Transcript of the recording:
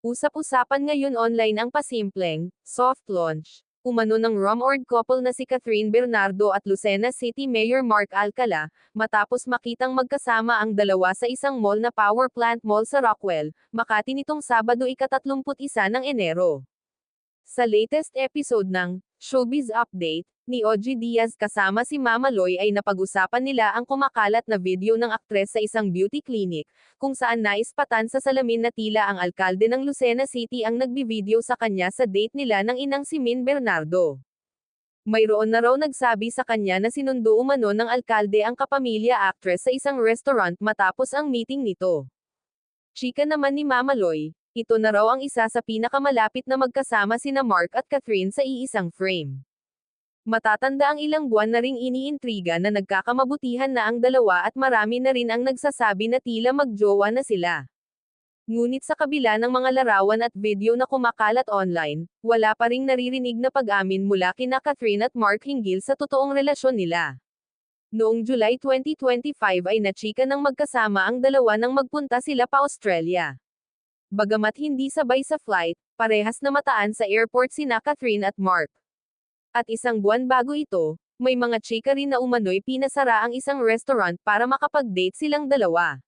Usap-usapan ngayon online ang pasimpleng, soft launch. Umano ng rumored couple na si Catherine Bernardo at Lucena City Mayor Mark Alcala, matapos makitang magkasama ang dalawa sa isang mall na Power Plant Mall sa Rockwell, Makati nitong Sabado ika-31 ng Enero. Sa latest episode ng Showbiz Update ni Ogie Diaz kasama si Mama Loy ay napag-usapan nila ang kumakalat na video ng aktres sa isang beauty clinic, kung saan naispatan sa salamin na tila ang alkalde ng Lucena City ang nagbi-video sa kanya sa date nila ng inang si Min Bernardo. Mayroon na raw nagsabi sa kanya na sinundo umano ng alkalde ang kapamilya actress sa isang restaurant matapos ang meeting nito. Chika naman ni Mama Loy, ito na raw ang isa sa pinakamalapit na magkasama sina Mark at Catherine sa iisang frame. Matatanda ang ilang buwan na ring iniintriga na nagkakamabutihan na ang dalawa at marami na rin ang nagsasabi na tila magjowa na sila. Ngunit sa kabila ng mga larawan at video na kumakalat online, wala pa ring naririnig na pag-amin mula kina Catherine at Mark hinggil sa totoong relasyon nila. Noong July 2025 ay nachika ng magkasama ang dalawa nang magpunta sila pa Australia. Bagamat hindi sabay sa flight, parehas na mataan sa airport sina Catherine at Mark. At isang buwan bago ito, may mga chika rin na umano'y pinasara ang isang restaurant para makapag-date silang dalawa.